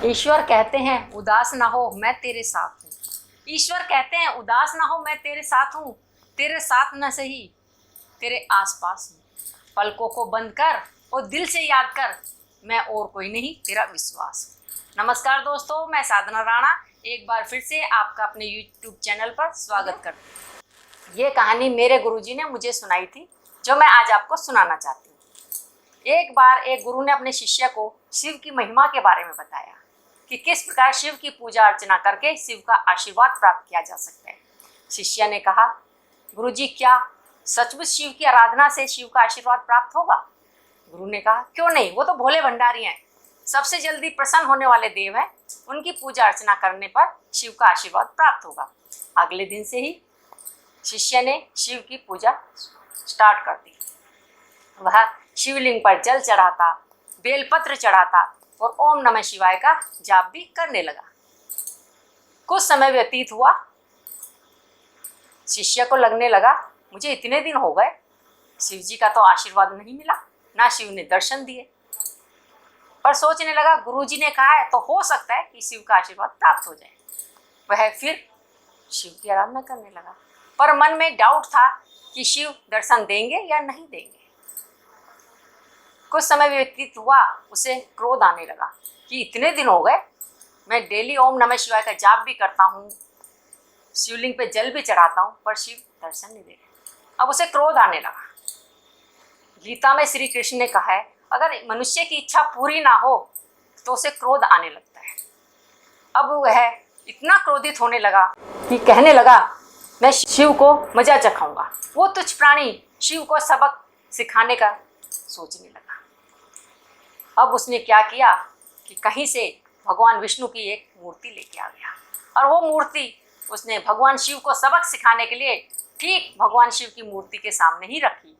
ईश्वर कहते हैं उदास ना हो मैं तेरे साथ हूँ। ईश्वर कहते हैं उदास ना हो मैं तेरे साथ हूँ। तेरे साथ न सही तेरे आसपास हूँ। पलकों को बंद कर और दिल से याद कर, मैं और कोई नहीं तेरा विश्वास हूँ। नमस्कार दोस्तों, मैं साधना राणा एक बार फिर से आपका अपने YouTube चैनल पर स्वागत करती हूँ। ये कहानी मेरे गुरुजी ने मुझे सुनाई थी, जो मैं आज आपको सुनाना चाहती हूँ। एक बार एक गुरु ने अपने शिष्य को शिव की महिमा के बारे में बताया कि किस प्रकार शिव की पूजा अर्चना करके शिव का आशीर्वाद प्राप्त किया जा सकता है। शिष्य ने कहा, गुरुजी क्या सचमुच शिव की आराधना से शिव का आशीर्वाद प्राप्त होगा? गुरु ने कहा, क्यों नहीं, वो तो भोले भंडारी हैं, सबसे जल्दी प्रसन्न होने वाले देव हैं, उनकी पूजा अर्चना करने पर शिव का आशीर्वाद प्राप्त होगा। अगले दिन से ही शिष्य ने शिव की पूजा स्टार्ट कर दी। वह शिवलिंग पर जल चढ़ाता, बेलपत्र चढ़ाता और ओम नमः शिवाय का जाप भी करने लगा। कुछ समय व्यतीत हुआ। शिष्य को लगने लगा, मुझे इतने दिन हो गए, शिव जी का तो आशीर्वाद नहीं मिला, ना शिव ने दर्शन दिए। पर सोचने लगा, गुरुजी ने कहा है तो हो सकता है कि शिव का आशीर्वाद प्राप्त हो जाए। वह फिर शिव की आराधना करने लगा, पर मन में डाउट था कि शिव दर्शन देंगे या नहीं देंगे। कुछ समय व्यतीत हुआ, उसे क्रोध आने लगा कि इतने दिन हो गए, मैं डेली ओम नमः शिवाय का जाप भी करता हूँ, शिवलिंग पे जल भी चढ़ाता हूँ, पर शिव दर्शन नहीं दे रहे। अब उसे क्रोध आने लगा। गीता में श्री कृष्ण ने कहा है, अगर मनुष्य की इच्छा पूरी ना हो तो उसे क्रोध आने लगता है। अब वह इतना क्रोधित होने लगा कि कहने लगा, मैं शिव को मजा चखाऊंगा। वो तुच्छ प्राणी शिव को सबक सिखाने का सोचने लगा। अब उसने क्या किया कि कहीं से भगवान विष्णु की एक मूर्ति लेके आ गया, और वो मूर्ति उसने भगवान शिव को सबक सिखाने के लिए ठीक भगवान शिव की मूर्ति के सामने ही रखी,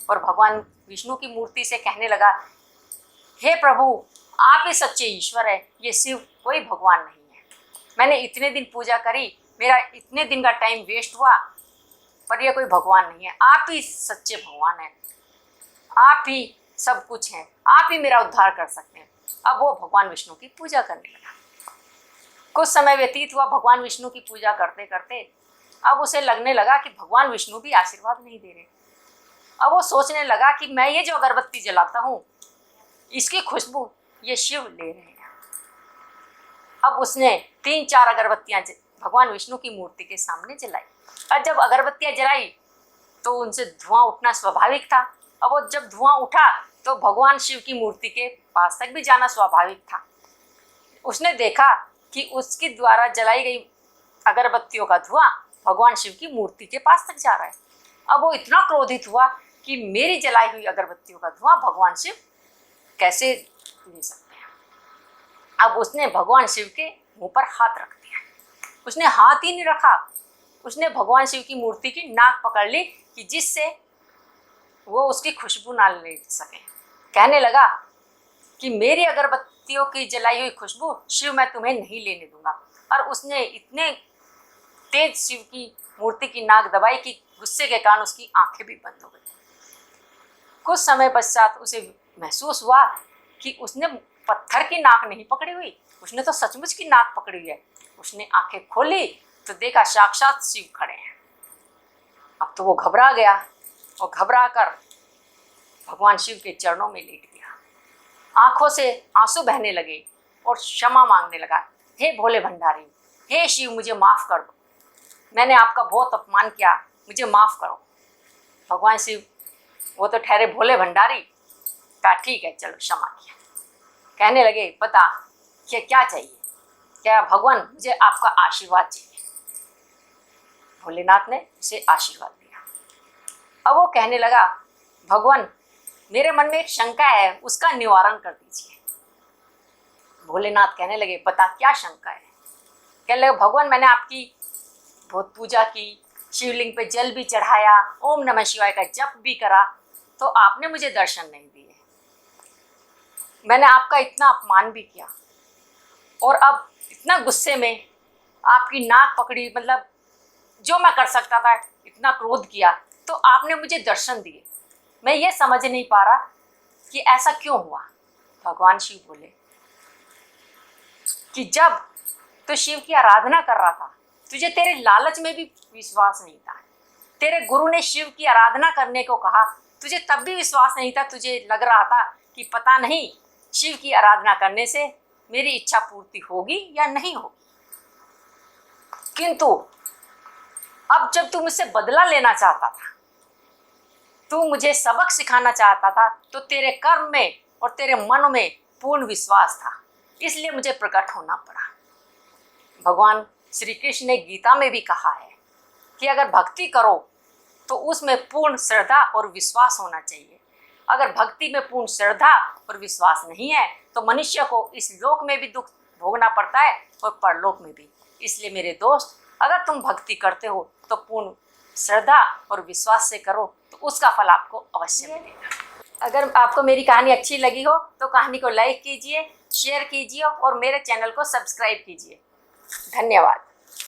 और भगवान विष्णु की मूर्ति से कहने लगा, हे प्रभु, आप ही सच्चे ईश्वर है, ये शिव कोई भगवान नहीं है। मैंने इतने दिन पूजा करी, मेरा इतने दिन का टाइम वेस्ट हुआ, पर यह कोई भगवान नहीं है, आप ही सच्चे भगवान हैं, आप ही सब कुछ हैं, आप ही मेरा उद्धार कर सकते हैं। अब वो भगवान विष्णु की पूजा करने लगा। कुछ समय व्यतीत हुआ, भगवान विष्णु की पूजा करते करते अब उसे लगने लगा कि भगवान विष्णु भी आशीर्वाद नहीं दे रहे। अब वो सोचने लगा कि मैं ये जो अगरबत्ती जलाता हूँ, इसकी खुशबू ये शिव ले रहे हैं। अब उसने 3-4 अगरबत्तियाँ भगवान विष्णु की मूर्ति के सामने जलाई, और जब अगरबत्तियाँ जलाई तो उनसे धुआं उठना स्वाभाविक था। अब वो जब धुआं उठा तो भगवान शिव की मूर्ति के पास तक भी जाना स्वाभाविक था। उसने देखा कि उसके द्वारा जलाई गई अगरबत्तियों का धुआं भगवान शिव की मूर्ति के पास तक जा रहा है। अब वो इतना क्रोधित हुआ कि मेरी जलाई हुई अगरबत्तियों का धुआं भगवान शिव कैसे ले सकते हैं। अब उसने भगवान शिव के मुंह पर हाथ रख दिया। उसने हाथ ही नहीं रखा, उसने भगवान शिव की मूर्ति की नाक पकड़ ली कि जिससे वो उसकी खुशबू ना ले सके। कहने लगा कि मेरी अगरबत्तियों की जलाई हुई खुशबू शिव मैं तुम्हें नहीं लेने दूंगा। और उसने इतने तेज शिव की मूर्ति की नाक दबाई कि गुस्से के कारण उसकी आंखें भी बंद हो गई। कुछ समय पश्चात उसे महसूस हुआ कि उसने पत्थर की नाक नहीं पकड़ी हुई, उसने तो सचमुच की नाक पकड़ी हुई है। उसने आंखें खोली तो देखा साक्षात शिव खड़े हैं। अब तो वो घबरा गया, और घबरा कर भगवान शिव के चरणों में लेट गया। आंखों से आंसू बहने लगे और क्षमा मांगने लगा, हे भोले भंडारी, हे शिव, मुझे माफ़ कर दो, मैंने आपका बहुत अपमान किया, मुझे माफ़ करो। भगवान शिव वो तो ठहरे भोले भंडारी, कहा ठीक है चलो क्षमा किया। कहने लगे, बता क्या चाहिए? क्या भगवान, मुझे आपका आशीर्वाद चाहिए। भोलेनाथ ने उसे आशीर्वाद दिया। अब वो कहने लगा, भगवान मेरे मन में एक शंका है, उसका निवारण कर दीजिए। भोलेनाथ कहने लगे, बता क्या शंका है? कहने लगे, भगवान मैंने आपकी बहुत पूजा की, शिवलिंग पे जल भी चढ़ाया, ओम नमः शिवाय का जप भी करा, तो आपने मुझे दर्शन नहीं दिए। मैंने आपका इतना अपमान भी किया, और अब इतना गुस्से में आपकी नाक पकड़ी, मतलब जो मैं कर सकता था इतना क्रोध किया, तो आपने मुझे दर्शन दिए। मैं ये समझ नहीं पा रहा कि ऐसा क्यों हुआ। भगवान शिव बोले, कि जब तू शिव की आराधना कर रहा था, तुझे तेरे लालच में भी विश्वास नहीं था। तेरे गुरु ने शिव की आराधना करने को कहा, तुझे तब भी विश्वास नहीं था। तुझे लग रहा था कि पता नहीं शिव की आराधना करने से मेरी इच्छा पूर्ति होगी या नहीं होगी। किंतु अब जब तू मुझसे बदला लेना चाहता था, तू मुझे सबक सिखाना चाहता था, तो तेरे कर्म में और तेरे मन में पूर्ण विश्वास था, इसलिए मुझे प्रकट होना पड़ा। भगवान श्री कृष्ण ने गीता में भी कहा है कि अगर भक्ति करो तो उसमें पूर्ण श्रद्धा और विश्वास होना चाहिए। अगर भक्ति में पूर्ण श्रद्धा और विश्वास नहीं है तो मनुष्य को इस लोक में भी दुख भोगना पड़ता है और परलोक में भी। इसलिए मेरे दोस्त, अगर तुम भक्ति करते हो तो पूर्ण श्रद्धा और विश्वास से करो, तो उसका फल आपको अवश्य मिलेगा। अगर आपको मेरी कहानी अच्छी लगी हो तो कहानी को लाइक कीजिए, शेयर कीजिए और मेरे चैनल को सब्सक्राइब कीजिए। धन्यवाद।